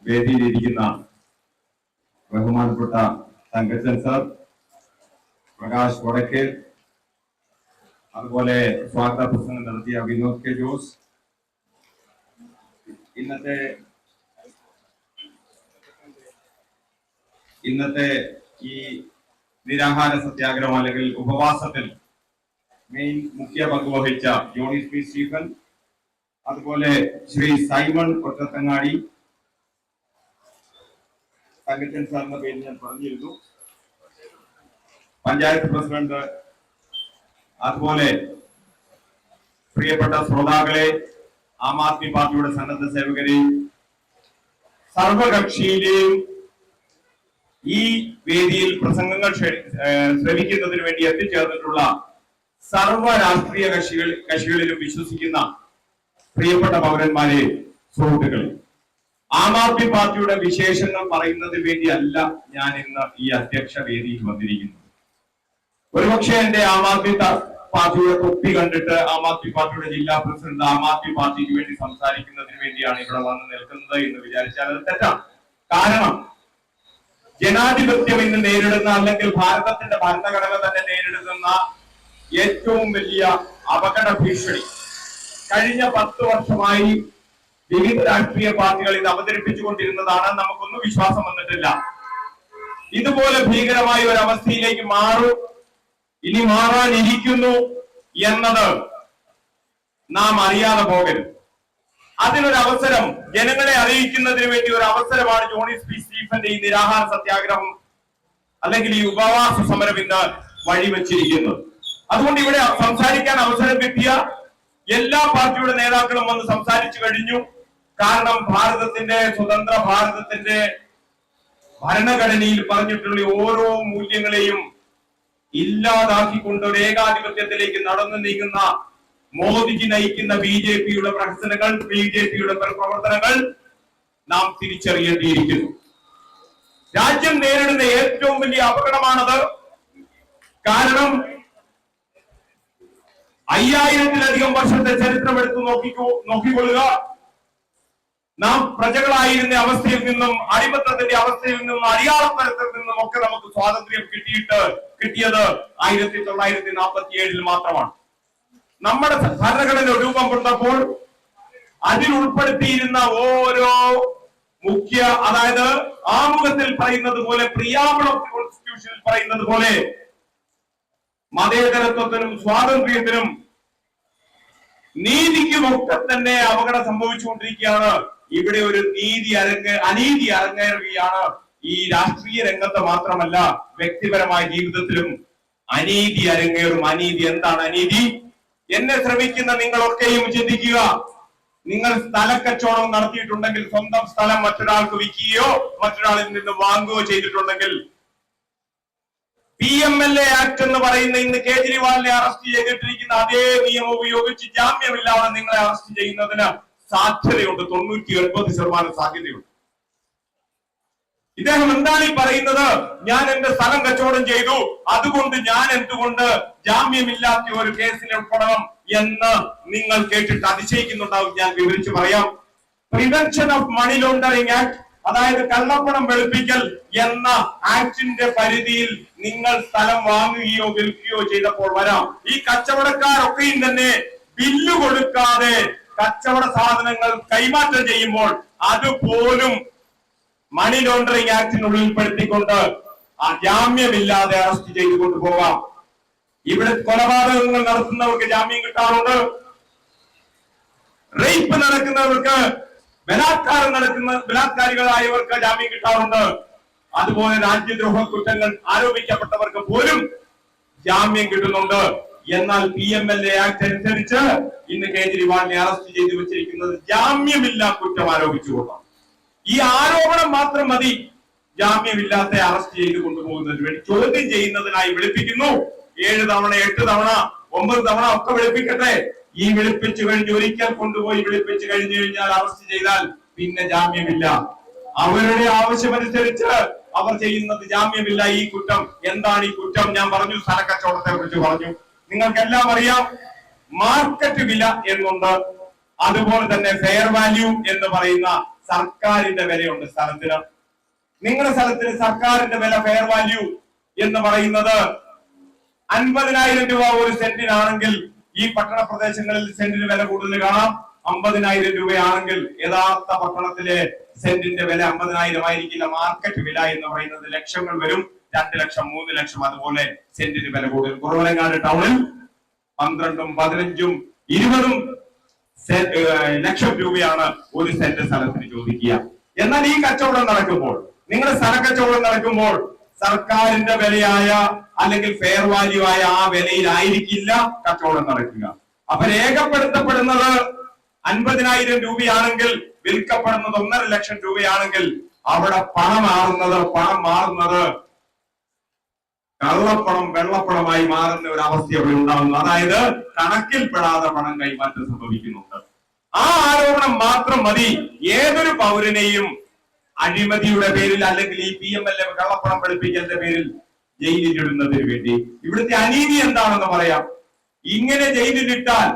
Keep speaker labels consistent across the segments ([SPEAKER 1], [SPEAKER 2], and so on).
[SPEAKER 1] വേദിയിലിരിക്കുന്ന ബഹുമാനപ്പെട്ട തങ്കച്ചൻ സർ, പ്രകാശ് വടക്കേൽ, അതുപോലെ സ്വാഗത പ്രസംഗം നടത്തിയ വിനോദ് കെ ജോസ്, ഇന്നത്തെ ഈ നിരാഹാര സത്യാഗ്രഹം അല്ലെങ്കിൽ ഉപവാസത്തിൽ മെയിൻ മുഖ്യ പങ്ക് വഹിച്ച ജോണി പി സ്റ്റീഫൻ, അതുപോലെ ശ്രീ സൈമൺ കൊറ്റത്തങ്ങാടി, തങ്കച്ചൻ സാറിന്റെ പേര് ഞാൻ പറഞ്ഞിരുന്നു, പഞ്ചായത്ത് പ്രസിഡന്റ്, അതുപോലെ പ്രിയപ്പെട്ട ശ്രോതാക്കളെ, ആം ആദ്മി പാർട്ടിയുടെ സന്നദ്ധ സേവകരെയും സർവകക്ഷിയിലെയും ഈ വേദിയിൽ പ്രസംഗങ്ങൾ ശ്രമിക്കുന്നതിന് വേണ്ടി എത്തിച്ചേർന്നിട്ടുള്ള സർവ രാഷ്ട്രീയ കക്ഷികളിലും വിശ്വസിക്കുന്ന പ്രിയപ്പെട്ട പൗരന്മാരെ, സുഹൃത്തുക്കളെ, ആം ആദ്മി പാർട്ടിയുടെ വിശേഷങ്ങൾ പറയുന്നതിന് വേണ്ടിയല്ല ഞാൻ ഇന്ന് ഈ അധ്യക്ഷ വേദിയിൽ വന്നിരിക്കുന്നത്. ഒരുപക്ഷെ എന്റെ ആം ആദ്മി പാർട്ടിയുടെ തൊപ്പി കണ്ടിട്ട് ആം ആദ്മി പാർട്ടിയുടെ ജില്ലാ പ്രസിഡന്റ് ആം ആദ്മി പാർട്ടിക്ക് വേണ്ടി സംസാരിക്കുന്നതിന് വേണ്ടിയാണ് ഇവിടെ വന്ന് നിൽക്കുന്നത് എന്ന് വിചാരിച്ചാൽ അത് തെറ്റാണ്. കാരണം ജനാധിപത്യം ഇന്ന് നേരിടുന്ന, അല്ലെങ്കിൽ ഭാരതത്തിന്റെ ഭരണഘടന തന്നെ നേരിടുന്ന ഏറ്റവും വലിയ അപകട ഭീഷണി കഴിഞ്ഞ 10 വർഷമായി വിവിധ രാഷ്ട്രീയ പാർട്ടികൾ ഇത് അവതരിപ്പിച്ചുകൊണ്ടിരുന്നതാണ്. നമുക്കൊന്നും വിശ്വാസം വന്നിട്ടില്ല. ഇതുപോലെ ഭീകരമായ ഒരു അവസ്ഥയിലേക്ക് ഇനി മാറാനിരിക്കുന്നു എന്നത് നാം അറിയാതെ പോകരുത്. അതിനൊരു അവസരം ജനങ്ങളെ അറിയിക്കുന്നതിന് വേണ്ടി ഒരു അവസരമാണ് ജോണി പി സ്റ്റീഫന്റെ ഈ നിരാഹാര സത്യാഗ്രഹം അല്ലെങ്കിൽ ഈ ഉപവാസ സമരം ഇന്ന് വഴിവെച്ചിരിക്കുന്നത്. അതുകൊണ്ട് ഇവിടെ സംസാരിക്കാൻ അവസരം കിട്ടിയ എല്ലാ പാർട്ടിയുടെ നേതാക്കളും വന്ന് സംസാരിച്ചു കഴിഞ്ഞു. കാരണം സ്വതന്ത്ര ഭാരതത്തിന്റെ ഭരണഘടനയിൽ പറഞ്ഞിട്ടുള്ള ഓരോ മൂല്യങ്ങളെയും ഇല്ലാതാക്കിക്കൊണ്ട് ഒരു ഏകാധിപത്യത്തിലേക്ക് നടന്നു നീങ്ങുന്ന മോദിജി നയിക്കുന്ന ബിജെപിയുടെ പ്രവർത്തനങ്ങൾ, ബിജെപിയുടെ പ്രവർത്തനങ്ങൾ നാം തിരിച്ചറിയേണ്ടിയിരിക്കുന്നു. രാജ്യം നേരിടുന്ന ഏറ്റവും വലിയ അപകടമാണത്. കാരണം 5000-ലധികം വർഷത്തെ ചരിത്രം എടുത്തു നോക്കിക്കൊള്ളുക. നാം പ്രജകളായിരുന്ന അവസ്ഥയിൽ നിന്നും, അടിമത്തത്തിന്റെ അവസ്ഥയിൽ നിന്നും, അടിയാളത്തരത്തിൽ നിന്നും ഒക്കെ നമുക്ക് സ്വാതന്ത്ര്യം കിട്ടിയത് 1947 മാത്രമാണ്. നമ്മുടെ ഭരണഘടന രൂപം കൊണ്ടപ്പോൾ അതിൽ ഉൾപ്പെടുത്തിയിരുന്ന ഓരോ അതായത് ആമുഖത്തിൽ പറയുന്നത് പോലെ, പ്രിയാമ്പിൾ ഓഫ് ദി കോൺസ്റ്റിറ്റ്യൂഷനിൽ പറയുന്നത് പോലെ, മതേതരത്വത്തിനും സ്വാതന്ത്ര്യത്തിനും നീതിക്കുമൊക്കെ തന്നെ അപകടം സംഭവിച്ചുകൊണ്ടിരിക്കുകയാണ്. ഇവിടെ ഒരു അനീതി അരങ്ങേറുകയാണ്. ഈ രാഷ്ട്രീയ രംഗത്ത് മാത്രമല്ല, വ്യക്തിപരമായ ജീവിതത്തിലും അനീതി അരങ്ങേറും. അനീതി എന്താണ്? അനീതി എന്നെ ശ്രമിക്കുന്ന നിങ്ങളൊക്കെയും ചിന്തിക്കുക. നിങ്ങൾ സ്ഥലക്കച്ചവടം നടത്തിയിട്ടുണ്ടെങ്കിൽ, സ്വന്തം സ്ഥലം മറ്റൊരാൾക്ക് വിൽക്കുകയോ മറ്റൊരാളിൽ നിന്ന് വാങ്ങുകയോ ചെയ്തിട്ടുണ്ടെങ്കിൽ, PMLA ആക്ട് എന്ന് പറയുന്ന ഇന്ന് കേജ്രിവാളിനെ അറസ്റ്റ് ചെയ്തിട്ടിരിക്കുന്ന അതേ നിയമം ഉപയോഗിച്ച് ജാമ്യമില്ലാതെ നിങ്ങളെ അറസ്റ്റ് ചെയ്യുന്നതിന് സാധ്യതയുണ്ട്. 99% സാധ്യതയുണ്ട്. ഇദ്ദേഹം എന്താണ് ഈ പറയുന്നത്? ഞാൻ എന്റെ സ്ഥലം കച്ചവടം ചെയ്തു, അതുകൊണ്ട് ഞാൻ എന്തുകൊണ്ട് ജാമ്യമില്ലാത്ത ഒരു കേസിൽ ഉൾപ്പെടണം എന്ന് നിങ്ങൾ കേട്ടിട്ട് അതിശയിക്കുന്നുണ്ടാവും. ഞാൻ വിവരിച്ചു പറയാം. Prevention of money laundering act, അതായത് കള്ളപ്പണം വെളുപ്പിക്കൽ എന്ന ആക്ടിന്റെ പരിധിയിൽ നിങ്ങൾ സ്ഥലം വാങ്ങുകയോ വിൽക്കുകയോ ചെയ്തപ്പോൾ വരാം. ഈ കച്ചവടക്കാരൊക്കെയും തന്നെ ബില്ല് കൊടുക്കാതെ കച്ചവട സാധനങ്ങൾ കൈമാറ്റം ചെയ്യുമ്പോൾ അതുപോലും മണി ലോണ്ടറിംഗ് ആക്ടിനുള്ളിൽ പെടുത്തിക്കൊണ്ട് ജാമ്യമില്ലാതെ അറസ്റ്റ് ചെയ്തു കൊണ്ടുപോകാം. ഇവിടെ കൊലപാതകങ്ങൾ നടത്തുന്നവർക്ക് ജാമ്യം കിട്ടാറുണ്ട്. റേപ്പ് നടക്കുന്നവർക്ക്, ബലാത്കാരികളായവർക്ക് ജാമ്യം കിട്ടാറുണ്ട്. അതുപോലെ രാജ്യദ്രോഹ കുറ്റങ്ങൾ ആരോപിക്കപ്പെട്ടവർക്ക് പോലും ജാമ്യം കിട്ടുന്നുണ്ട്. എന്നാൽ PMLA ആക്ട് അനുസരിച്ച് ഇന്ന് കേജ്രിവാളിനെ അറസ്റ്റ് ചെയ്തു വെച്ചിരിക്കുന്നത് ജാമ്യമില്ലാ കുറ്റം ആരോപിച്ചുകൊണ്ടാണ്. ഈ ആരോപണം മാത്രം മതി ജാമ്യമില്ലാത്ത അറസ്റ്റ് ചെയ്ത് കൊണ്ടുപോകുന്നതിന് വേണ്ടി. ചോദ്യം ചെയ്യുന്നതിനായി വിളിപ്പിക്കുന്നു. 7 തവണ 8 തവണ 9 തവണ ഒക്കെ വിളിപ്പിക്കട്ടെ. ഈ വിളിപ്പിച്ചു കഴിഞ്ഞ് ഒരിക്കൽ കൊണ്ടുപോയി വിളിപ്പിച്ചു കഴിഞ്ഞു കഴിഞ്ഞാൽ അറസ്റ്റ് ചെയ്താൽ പിന്നെ ജാമ്യമില്ല. അവരുടെ ആവശ്യമനുസരിച്ച് അവർ ചെയ്യുന്നത് ജാമ്യമില്ല. ഈ കുറ്റം എന്താണ്? ഈ കുറ്റം ഞാൻ പറഞ്ഞു, സ്ഥലക്കച്ചവടത്തെ കുറിച്ച് പറഞ്ഞു. നിങ്ങൾക്കെല്ലാം അറിയാം, മാർക്കറ്റ് വില എന്നുണ്ട്. അതുപോലെ തന്നെ ഫെയർ വാല്യൂ എന്ന് പറയുന്ന സർക്കാരിന്റെ വിലയുണ്ട് സ്ഥലത്തിന്. നിങ്ങളുടെ സ്ഥലത്തിന് സർക്കാരിന്റെ വില ഫെയർ വാല്യൂ എന്ന് പറയുന്നത് 50,000 രൂപ ഒരു സെന്റിനാണെങ്കിൽ ഈ പട്ടണ പ്രദേശങ്ങളിൽ സെന്റിന് വില കൂടുതൽ കാണാം. 50,000 രൂപയാണെങ്കിൽ യഥാർത്ഥ പട്ടണത്തിലെ സെന്റിന്റെ വില 50,000 ആയിരിക്കില്ല. മാർക്കറ്റ് വില എന്ന് പറയുന്നത് ലക്ഷങ്ങൾ വരും. 2 ലക്ഷം 3 ലക്ഷം അതുപോലെ സെന്റിന് വില കൂടുതൽ. കുറവലങ്ങാട് ടൗണിൽ 12ഉം 15ഉം 20ഉം ലക്ഷം രൂപയാണ് ഒരു സെന്റ് സ്ഥലത്തിന് ചോദിക്കുക. എന്നാൽ ഈ കച്ചവടം നടക്കുമ്പോൾ, നിങ്ങളുടെ സ്ഥല കച്ചവടം നടക്കുമ്പോൾ സർക്കാരിന്റെ വിലയായ അല്ലെങ്കിൽ ഫെയർ വാല്യൂ ആയ ആ വിലയിലായിരിക്കില്ല കച്ചവടം നടക്കുക. അപ്പൊ രേഖപ്പെടുത്തപ്പെടുന്നത് 50,000 രൂപയാണെങ്കിൽ വിൽക്കപ്പെടുന്നത് 1.5 ലക്ഷം രൂപയാണെങ്കിൽ അവിടെ പണം മാറുന്നത് കള്ളപ്പണം വെള്ളപ്പണമായി മാറുന്ന ഒരു അവസ്ഥ അവിടെ ഉണ്ടാകുന്നു. അതായത് കണക്കിൽപ്പെടാതെ പണം കൈമാറ്റം സംഭവിക്കുന്നുണ്ട്. ആ ആരോപണം മാത്രം മതി ഏതൊരു പൗരനെയും അഴിമതിയുടെ പേരിൽ അല്ലെങ്കിൽ ഈ PMLA കള്ളപ്പണം വെളുപ്പിക്കലിന്റെ പേരിൽ ജയിലിലിടുന്നതിന് വേണ്ടി. ഇവിടുത്തെ അനീതി എന്താണെന്ന് പറയാം. ഇങ്ങനെ ജയിലിലിട്ടാൽ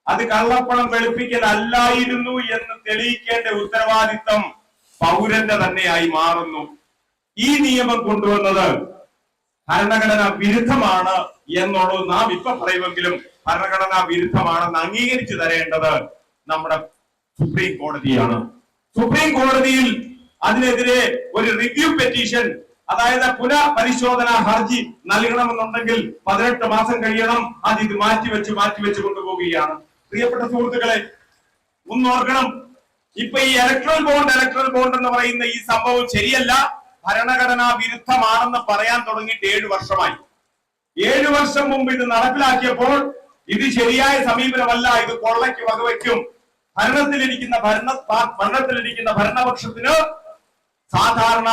[SPEAKER 1] അത് കള്ളപ്പണം വെളുപ്പിക്കൽ അല്ലായിരുന്നു എന്ന് തെളിയിക്കേണ്ട ഉത്തരവാദിത്തം പൗരന്റെ തന്നെയായി മാറുന്നു. ഈ നിയമം കൊണ്ടുവന്നത് ഭരണഘടനാ വിരുദ്ധമാണ് എന്നുള്ളത് നാം ഇപ്പൊ പറയുമെങ്കിലും ഭരണഘടനാ വിരുദ്ധമാണെന്ന് അംഗീകരിച്ചു തരേണ്ടത് നമ്മുടെ സുപ്രീം കോടതിയാണ്. സുപ്രീം കോടതിയിൽ അതിനെതിരെ ഒരു റിവ്യൂ പെറ്റീഷൻ, അതായത് പുനഃപരിശോധനാ ഹർജി നൽകണമെന്നുണ്ടെങ്കിൽ 18 മാസം കഴിയണം. അത് ഇത് മാറ്റിവെച്ച് കൊണ്ടുപോവുകയാണ്. പ്രിയപ്പെട്ട സുഹൃത്തുക്കളെ, ഒന്നോർക്കണം, ഇപ്പൊ ഈ ഇലക്ട്രൽ ബോണ്ട് എന്ന് പറയുന്ന ഈ സംഭവം ശരിയല്ല, ഭരണഘടനാ വിരുദ്ധമാണെന്ന് പറയാൻ തുടങ്ങിയിട്ട് 7 വർഷമായി. 7 വർഷം മുമ്പ് ഇത് നടപ്പിലാക്കിയപ്പോൾ ഇത് ശരിയായ സമീപനമല്ല, ഇത് കൊള്ളയ്ക്ക് വകവയ്ക്കും, ഭരണത്തിലിരിക്കുന്ന ഭരണപക്ഷത്തിന് സാധാരണ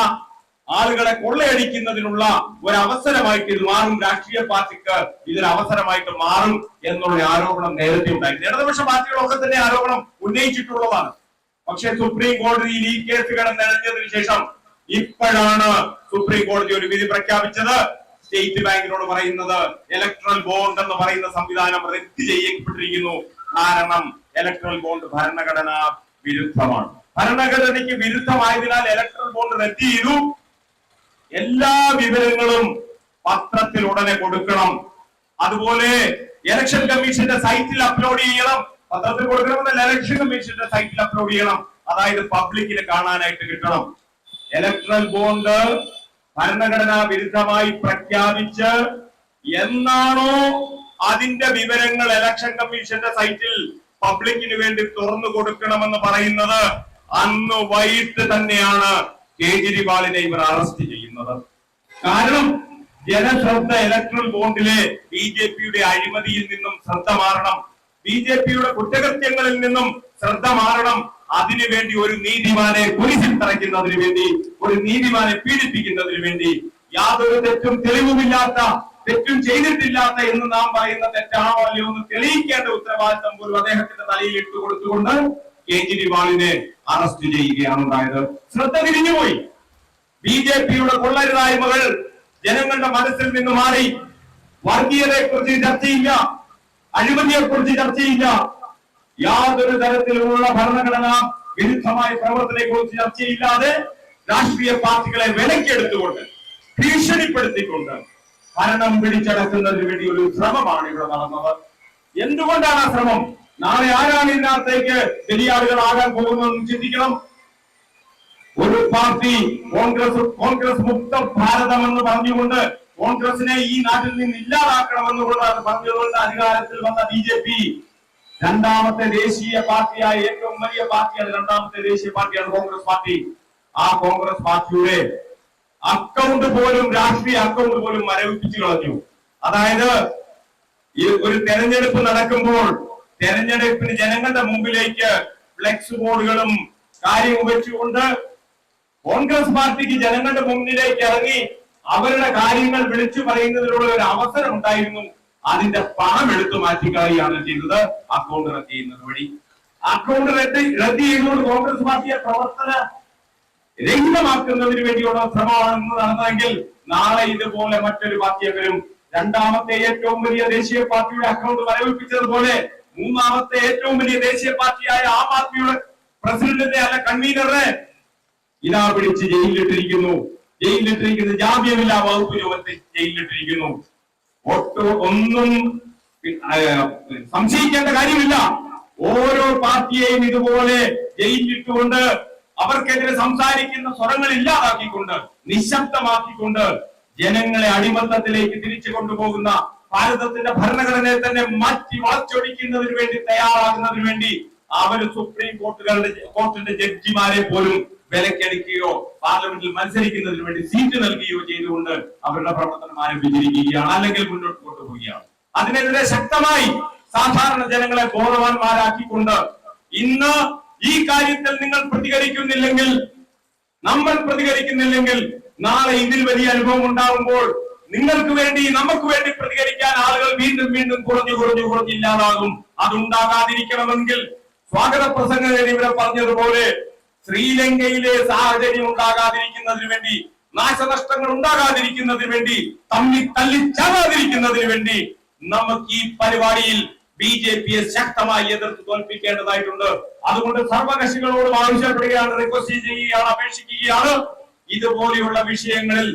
[SPEAKER 1] ആളുകളെ കൊള്ളയടിക്കുന്നതിനുള്ള ഒരു അവസരമായിട്ട് ഇത് മാറും, രാഷ്ട്രീയ പാർട്ടിക്ക് ഇതിന് അവസരമായിട്ട് മാറും എന്നുള്ള ആരോപണം നേരത്തെ ഉണ്ടായിരുന്നു. ഇടതുപക്ഷ പാർട്ടികളൊക്കെ തന്നെ ആരോപണം ഉന്നയിച്ചിട്ടുള്ളതാണ്. പക്ഷെ സുപ്രീം കോടതിയിൽ ഈ കേസ് കിടന്നതിന് ശേഷം ഇപ്പോഴാണ് സുപ്രീം കോടതി ഒരു വിധി പ്രഖ്യാപിച്ചത്. സ്റ്റേറ്റ് ബാങ്കിനോട് പറയുന്നത് ഇലക്ട്രൽ ബോണ്ട് എന്ന് പറയുന്ന സംവിധാനം റദ്ദ് ചെയ്യപ്പെട്ടിരിക്കുന്നു. കാരണം ഇലക്ട്രൽ ബോണ്ട് ഭരണഘടനാ വിരുദ്ധമാണ്. ഭരണഘടനയ്ക്ക് വിരുദ്ധമായതിനാൽ ഇലക്ട്രൽ ബോണ്ട് റദ്ദ് ചെയ്തു. എല്ലാ വിവരങ്ങളും പത്രത്തിൽ ഉടനെ കൊടുക്കണം. അതുപോലെ ഇലക്ഷൻ കമ്മീഷന്റെ സൈറ്റിൽ അപ്ലോഡ് ചെയ്യണം. പത്രത്തിൽ കൊടുക്കണമെന്നല്ല, ഇലക്ഷൻ കമ്മീഷന്റെ സൈറ്റിൽ അപ്ലോഡ് ചെയ്യണം. അതായത് പബ്ലിക്കിന് കാണാനായിട്ട് കിട്ടണം. ഇലക്ട്രൽ ബോണ്ട് ഭരണഘടനാ വിരുദ്ധമായി പ്രഖ്യാപിച്ച് എന്നാണോ അതിന്റെ വിവരങ്ങൾ ഇലക്ഷൻ കമ്മീഷന്റെ സൈറ്റിൽ പബ്ലിക്കിന് വേണ്ടി തുറന്നു കൊടുക്കണമെന്ന് പറയുന്നത് അന്ന് വൈകിട്ട് തന്നെയാണ് കേജ്രിവാളിനെ ഇവർ അറസ്റ്റ് ചെയ്യുന്നത്. കാരണം ജനശ്രദ്ധ ഇലക്ട്രൽ ബോണ്ടിലെ BJPയുടെ അഴിമതിയിൽ നിന്നും ശ്രദ്ധ മാറണം, BJPയുടെ കുറ്റകൃത്യങ്ങളിൽ നിന്നും ശ്രദ്ധ മാറണം. അതിനുവേണ്ടി ഒരു നീതിമാനെ പോലീസിൽ തറയ്ക്കുന്നതിന് വേണ്ടി, ഒരു നീതിമാനെ പീഡിപ്പിക്കുന്നതിന് വേണ്ടി, യാതൊരു തെറ്റും തെളിവുമില്ലാത്ത, തെറ്റും ചെയ്തിട്ടില്ലാത്ത എന്ന് നാം പറയുന്ന തെറ്റാണോ അല്ലയോ എന്ന് തെളിയിക്കേണ്ട ഉത്തരവാദിത്തം പോലും അദ്ദേഹത്തിന്റെ തലയിൽ ഇട്ടു കൊടുത്തുകൊണ്ട് കേജ്രിവാളിനെ അറസ്റ്റ് ചെയ്യുകയാണ് ഉണ്ടായത്. ശ്രദ്ധ തിരിഞ്ഞുപോയി. BJPയുടെ കൊള്ളരുതായ്മകൾ ജനങ്ങളുടെ മനസ്സിൽ നിന്ന് മാറി. വർഗീയതയെ കുറിച്ച് ചർച്ചയില്ല, അഴിമതിയെ കുറിച്ച് ചർച്ചയില്ല, യാതൊരു തരത്തിലുള്ള ഭരണഘടനാ വിരുദ്ധമായ പ്രവർത്തനത്തെ കുറിച്ച് ചർച്ചയില്ലാതെ രാഷ്ട്രീയ പാർട്ടികളെ വിലക്കെടുത്തുകൊണ്ട് ഭീഷണിപ്പെടുത്തിക്കൊണ്ട് ഭരണം പിടിച്ചടക്കുന്നതിന് വേണ്ടി ഒരു ശ്രമമാണ് ഇവിടെ നടന്നത്. എന്തുകൊണ്ടാണ് ആ ശ്രമം? നാളെ ആരാണ് ഇതിനകത്തേക്ക് വലിയ ആളുകളാകാൻ പോകുന്നതെന്ന് ചിന്തിക്കണം. ഒരു പാർട്ടി കോൺഗ്രസ് മുക്ത ഭാരതം എന്ന് പറഞ്ഞുകൊണ്ട് കോൺഗ്രസിനെ ഈ നാട്ടിൽ നിന്ന് ഇല്ലാതാക്കണമെന്ന് പറഞ്ഞുകൊണ്ട് അധികാരത്തിൽ വന്ന BJP രണ്ടാമത്തെ ദേശീയ പാർട്ടിയായ ഏറ്റവും വലിയ പാർട്ടിയാണ്, രണ്ടാമത്തെ ദേശീയ പാർട്ടിയാണ് കോൺഗ്രസ് പാർട്ടി. ആ കോൺഗ്രസ് പാർട്ടിയുടെ അക്കൗണ്ട് പോലും, രാഷ്ട്രീയ അക്കൗണ്ട് പോലും മരവിപ്പിച്ചു കളഞ്ഞു. അതായത് ഈ ഒരു തെരഞ്ഞെടുപ്പ് നടക്കുമ്പോൾ തെരഞ്ഞെടുപ്പിന് ജനങ്ങളുടെ മുമ്പിലേക്ക് ഫ്ലെക്സ് ബോർഡുകളും കാര്യവും വെച്ചുകൊണ്ട് കോൺഗ്രസ് പാർട്ടിക്ക് ജനങ്ങളുടെ മുന്നിലേക്ക് ഇറങ്ങി അവരുടെ കാര്യങ്ങൾ വിളിച്ചു പറയുന്നതിനുള്ള ഒരു അവസരം ഉണ്ടായിരുന്നു. അതിന്റെ പണം എടുത്തു മാറ്റിക്കളയാണ് ചെയ്തത് അക്കൗണ്ട് റദ്ദ് ചെയ്യുന്നത് വഴി. അക്കൗണ്ട് റദ്ദ് ചെയ്തുകൊണ്ട് കോൺഗ്രസ് പാർട്ടിയെ പ്രവർത്തന രഹിതമാക്കുന്നതിന് വേണ്ടിയുള്ള ശ്രമമാണ് ഇന്ന് നടന്നതെങ്കിൽ നാളെ ഇതുപോലെ മറ്റൊരു പാർട്ടിയെ വരും. രണ്ടാമത്തെ ഏറ്റവും വലിയ ദേശീയ പാർട്ടിയുടെ അക്കൗണ്ട് മരവിപ്പിച്ചതുപോലെ മൂന്നാമത്തെ ഏറ്റവും വലിയ ദേശീയ പാർട്ടിയായ ആം ആദ്മിയുടെ പ്രസിഡന്റിനെ അല്ല കൺവീനറെ ഇതാ പിടിച്ച് ജയിലിലിട്ടിരിക്കുന്നു. ജാമ്യമില്ലാ വകുപ്പ് ചുമത്തി ജയിലിലിട്ടിരിക്കുന്നു. ഒന്നും സംശയിക്കേണ്ട കാര്യമില്ല. ഓരോ പാർട്ടിയെയും ഇതുപോലെ ജയിലിലിട്ടുകൊണ്ട് അവർക്കെതിരെ സംസാരിക്കുന്ന സ്വരങ്ങൾ ഇല്ലാതാക്കിക്കൊണ്ട് നിശബ്ദമാക്കിക്കൊണ്ട് ജനങ്ങളെ അടിമത്തത്തിലേക്ക് തിരിച്ചു കൊണ്ടുപോകുന്ന ഭാരതത്തിന്റെ ഭരണഘടനയെ തന്നെ മാറ്റി വളച്ചൊടിക്കുന്നതിന് വേണ്ടി തയ്യാറാകുന്നതിന് വേണ്ടി അവര് സുപ്രീം കോർട്ടിന്റെ ജഡ്ജിമാരെ പോലും വിലക്കടിക്കുകയോ പാർലമെന്റിൽ മത്സരിക്കുന്നതിന് വേണ്ടി സീറ്റ് നൽകുകയോ ചെയ്തുകൊണ്ട് അവരുടെ പ്രവർത്തനം ആരംഭിച്ചിരിക്കുകയാണ്, അല്ലെങ്കിൽ മുന്നോട്ട് കൊണ്ടുപോവുകയാണ്. അതിനെതിരെ ശക്തമായി സാധാരണ ജനങ്ങളെ ബോധവാന്മാരാക്കിക്കൊണ്ട് ഇന്ന് ഈ കാര്യത്തിൽ നിങ്ങൾ പ്രതികരിക്കുന്നില്ലെങ്കിൽ, നമ്മൾ പ്രതികരിക്കുന്നില്ലെങ്കിൽ, നാളെ ഇതിൽ വലിയ അനുഭവം ഉണ്ടാകുമ്പോൾ നിങ്ങൾക്ക് വേണ്ടി നമുക്ക് വേണ്ടി പ്രതികരിക്കാൻ ആളുകൾ വീണ്ടും വീണ്ടും കുറഞ്ഞു ഇല്ലാതാകും. അതുണ്ടാകാതിരിക്കണമെങ്കിൽ സ്വാഗത പ്രസംഗത്തിൽ ഇവിടെ പറഞ്ഞതുപോലെ ശ്രീലങ്കയിലെ സാഹചര്യം ഉണ്ടാകാതിരിക്കുന്നതിന് വേണ്ടി, നാശനഷ്ടങ്ങൾ ഉണ്ടാകാതിരിക്കുന്നതിന് വേണ്ടി, തല്ലിച്ചാകാതിരിക്കുന്നതിന് വേണ്ടി നമുക്ക് ഈ പരിപാടിയിൽ ബിജെപിയെ ശക്തമായി എതിർത്ത് തോൽപ്പിക്കേണ്ടതായിട്ടുണ്ട്. അതുകൊണ്ട് സർവകക്ഷികളോടും ആവശ്യപ്പെടുകയാണ്, റിക്വസ്റ്റ് ചെയ്യുകയാണ്, അപേക്ഷിക്കുകയാണ്. ഇതുപോലെയുള്ള വിഷയങ്ങളിൽ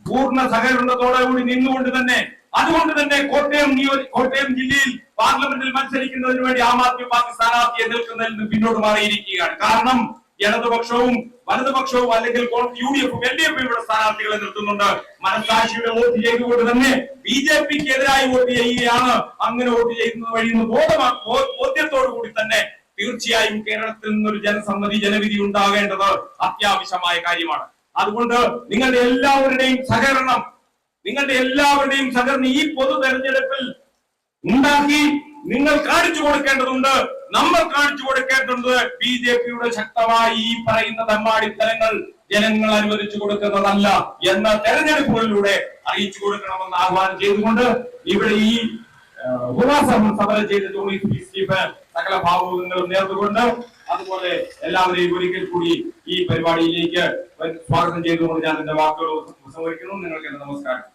[SPEAKER 1] പൂർണ്ണ സഹകരണത്തോടുകൂടി നിന്നുകൊണ്ട് തന്നെ, അതുകൊണ്ട് തന്നെ കോട്ടയം ജില്ലയിൽ പാർലമെന്റിൽ മത്സരിക്കുന്നതിന് വേണ്ടി ആം ആദ്മി പാർട്ടി സ്ഥാനാർത്ഥിയെ നിൽക്കുന്നതിൽ നിന്ന് പിന്നോട്ട് മാറിയിരിക്കുകയാണ്. കാരണം ഇടതുപക്ഷവും വലതുപക്ഷവും അല്ലെങ്കിൽ UDF LDF ഇവിടെ സ്ഥാനാർത്ഥികളെ നിർത്തുന്നുണ്ട്. മനസാക്ഷിയുടെ വോട്ട് ചെയ്തുകൊണ്ട് തന്നെ ബിജെപിക്ക് എതിരായി വോട്ട് ചെയ്യുകയാണ്. അങ്ങനെ വോട്ട് ചെയ്യുന്നത് വഴി ബോധ്യത്തോടു കൂടി തന്നെ തീർച്ചയായും കേരളത്തിൽ നിന്നൊരു ജനവിധി ഉണ്ടാകേണ്ടത് അത്യാവശ്യമായ കാര്യമാണ്. അതുകൊണ്ട് നിങ്ങളുടെ എല്ലാവരുടെയും സഹകരണം ഈ പൊതു തെരഞ്ഞെടുപ്പിൽ ഉണ്ടാക്കി നിങ്ങൾ കാണിച്ചു കൊടുക്കേണ്ടതുണ്ട്, നമ്മൾ കാണിച്ചു കൊടുക്കേണ്ടതുണ്ട്. ബിജെപിയുടെ ശക്തമായി ഈ പറയുന്ന തെമ്മാടിത്തരങ്ങൾ ജനങ്ങൾ അനുവദിച്ചു കൊടുക്കുന്നതല്ല എന്ന തെരഞ്ഞെടുപ്പുകളിലൂടെ അറിയിച്ചു കൊടുക്കണമെന്ന് ആഹ്വാനം ചെയ്തുകൊണ്ട് ഇവിടെ ഈ സമരം ചെയ്ത ജോണി സ്റ്റീഫൻ സകല ഭാവങ്ങളും നേർന്നുകൊണ്ട് അതുപോലെ എല്ലാവരെയും ഒരിക്കൽ കൂടി ഈ പരിപാടിയിലേക്ക് സ്വാഗതം ചെയ്തുകൊണ്ട് ഞാൻ എന്റെ വാക്കുകൾ ഉപസംഹരിക്കുന്നു. നിങ്ങൾക്ക് എന്റെ നമസ്കാരം.